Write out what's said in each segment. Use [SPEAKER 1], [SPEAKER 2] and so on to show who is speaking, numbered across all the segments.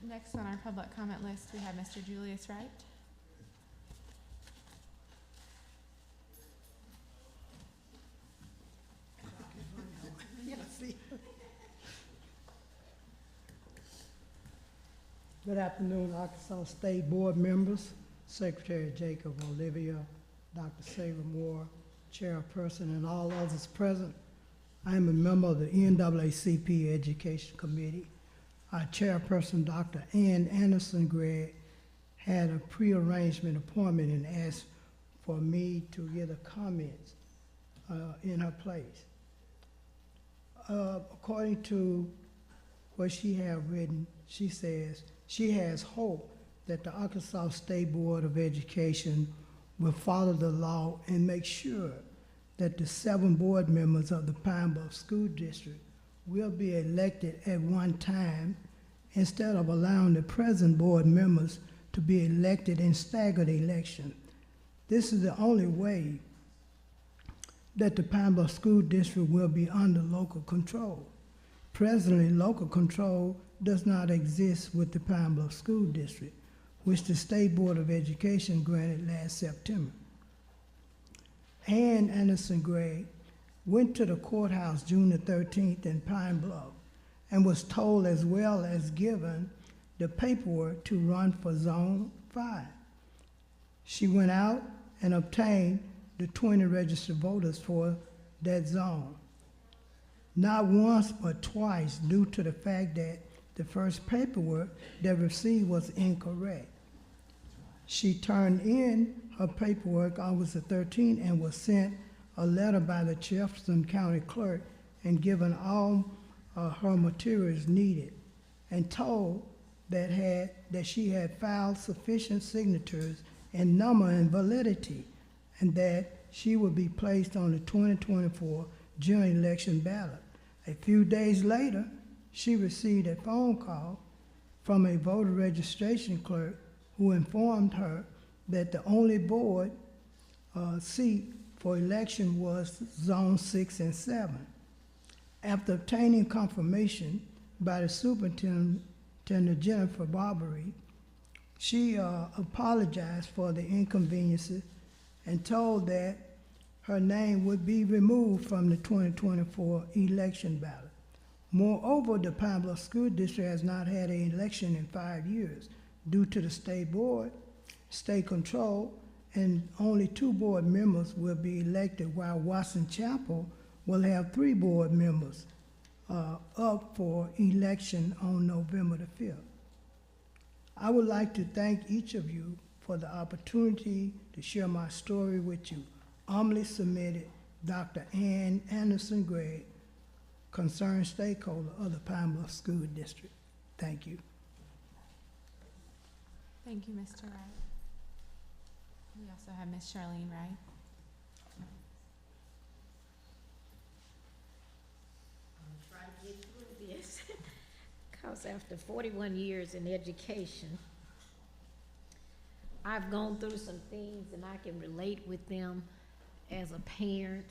[SPEAKER 1] Next on our public comment list, we have Mr. Julius Wright.
[SPEAKER 2] Good afternoon, Arkansas State Board members, Secretary Jacob Olivia, Dr. Sarah Moore, Chairperson, and all others present. I am a member of the NAACP Education Committee. Our Chairperson, Dr. Ann Anderson-Gregg, had a prearrangement appointment and asked for me to give the comments in her place. According to what she has written, she says she has hope that the Arkansas State Board of Education will follow the law and make sure that the 7 board members of the Pine Bluff School District will be elected at one time instead of allowing the present board members to be elected in staggered election. This is the only way that the Pine Bluff School District will be under local control. Presently, local control does not exist with the Pine Bluff School District, which the State Board of Education granted last September. Ann Anderson-Gregg went to the courthouse June the 13th in Pine Bluff and was told, as well as given the paperwork, to run for Zone 5. She went out and obtained the 20 registered voters for that zone. Not once but twice, due to the fact that the first paperwork they received was incorrect. She turned in her paperwork August the 13th and was sent a letter by the Jefferson County Clerk and given all her materials needed and told that she had filed sufficient signatures and number and validity, and that she would be placed on the 2024 general election ballot. A few days later, she received a phone call from a voter registration clerk who informed her that the only board seat for election was Zone 6 and 7. After obtaining confirmation by the Superintendent Jennifer Barbary, she apologized for the inconveniences and told that her name would be removed from the 2024 election ballot. Moreover, the Pine Bluff School District has not had an election in 5 years due to the state board, state control, and only 2 board members will be elected, while Watson Chapel will have 3 board members up for election on November the 5th. I would like to thank each of you for the opportunity to share my story with you. Humbly submitted, Dr. Ann Anderson-Gregg, concerned stakeholder of the Pine Bluff School District. Thank you.
[SPEAKER 1] Thank you, Mr. Wright. We also have Ms. Charline Wright.
[SPEAKER 3] I'll try to get through this, because after 41 years in education, I've gone through some things and I can relate with them as a parent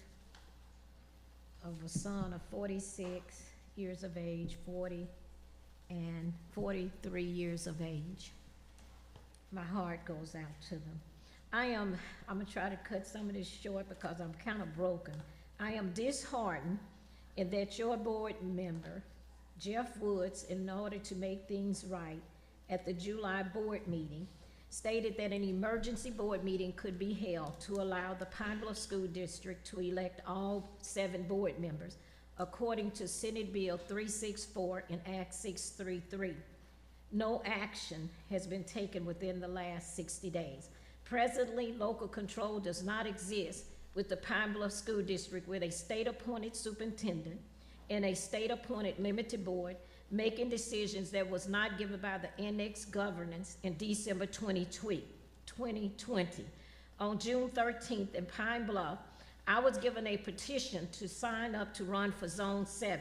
[SPEAKER 3] of a son of 46 years of age, 40, and 43 years of age. My heart goes out to them. I'm gonna try to cut some of this short because I'm kind of broken. I am disheartened in that your board member, Jeff Woods, in order to make things right at the July board meeting, stated that an emergency board meeting could be held to allow the Pine Bluff School District to elect all 7 board members, according to Senate Bill 364 and Act 633. No action has been taken within the last 60 days. Presently, local control does not exist with the Pine Bluff School District, with a state-appointed superintendent and a state-appointed limited board making decisions that was not given by the annex governance in December 2020. On June 13th in Pine Bluff, I was given a petition to sign up to run for Zone 7.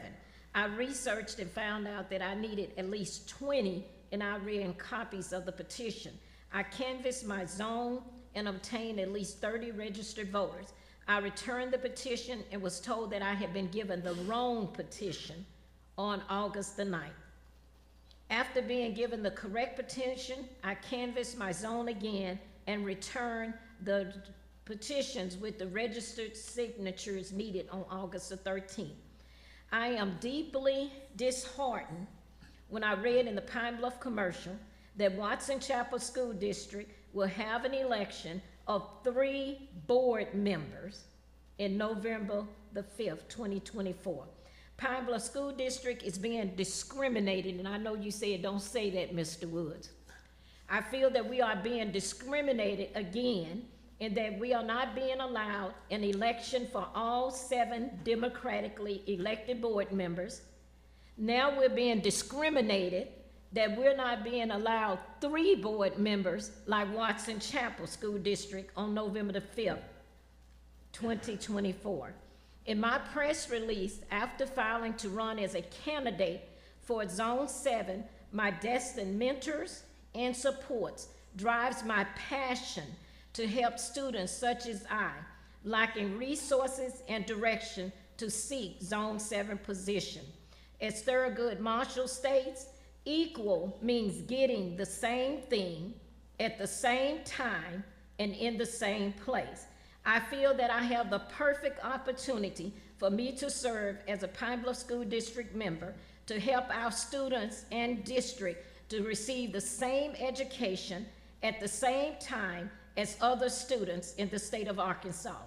[SPEAKER 3] I researched and found out that I needed at least 20, and I ran copies of the petition. I canvassed my zone and obtained at least 30 registered voters. I returned the petition and was told that I had been given the wrong petition on August the 9th. After being given the correct petition, I canvassed my zone again and returned the petitions with the registered signatures needed on August the 13th. I am deeply disheartened when I read in the Pine Bluff commercial that Watson Chapel School District will have an election of 3 board members in November the 5th, 2024. Pine Bluff School District is being discriminated, and I know you said don't say that, Mr. Woods. I feel that we are being discriminated again in that we are not being allowed an election for all 7 democratically elected board members. Now we're being discriminated that we're not being allowed 3 board members like Watson Chapel School District on November the 5th, 2024. In my press release, after filing to run as a candidate for Zone 7, my destined mentors and supports drives my passion to help students such as I, lacking resources and direction to seek Zone 7 position. As Thurgood Marshall states, equal means getting the same thing at the same time and in the same place. I feel that I have the perfect opportunity for me to serve as a Pine Bluff School District member to help our students and district to receive the same education at the same time as other students in the state of Arkansas.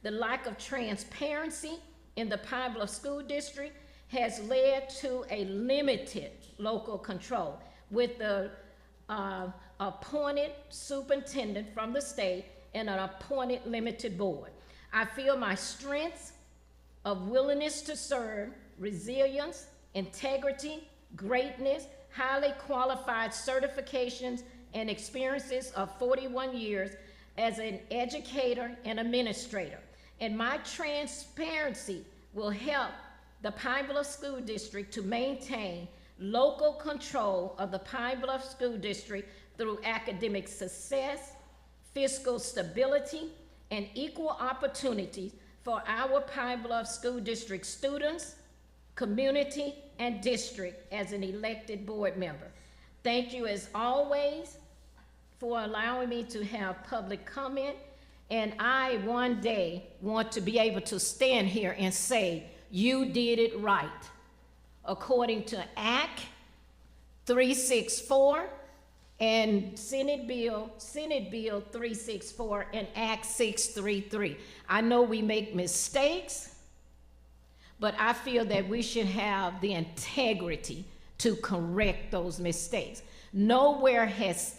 [SPEAKER 3] The lack of transparency in the Pine Bluff School District has led to a limited local control with the appointed superintendent from the state and an appointed limited board. I feel my strengths of willingness to serve, resilience, integrity, greatness, highly qualified certifications, and experiences of 41 years as an educator and administrator. And my transparency will help the Pine Bluff School District to maintain local control of the Pine Bluff School District through academic success, fiscal stability, and equal opportunities for our Pine Bluff School District students, community, and district as an elected board member. Thank you as always for allowing me to have public comment, and I one day want to be able to stand here and say, you did it right, according to Act 364 and Senate Bill 364 and Act 633. I know we make mistakes, but I feel that we should have the integrity to correct those mistakes. Nowhere has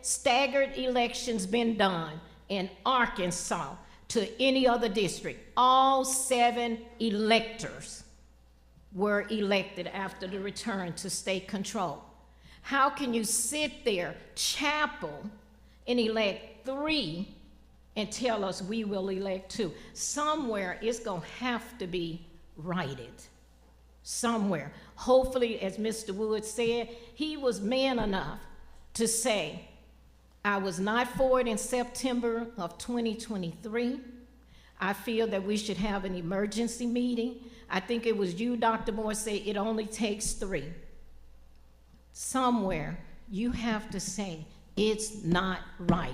[SPEAKER 3] staggered elections been done in Arkansas to any other district. All 7 electors were elected after the return to state control. How can you sit there, Chapel, and elect 3 and tell us we will elect 2? Somewhere it's gonna have to be righted. Somewhere. Hopefully, as Mr. Wood said, he was man enough to say, I was not for it in September of 2023. I feel that we should have an emergency meeting. I think it was you, Dr. Moore, said it only takes 3. Somewhere, you have to say, it's not right.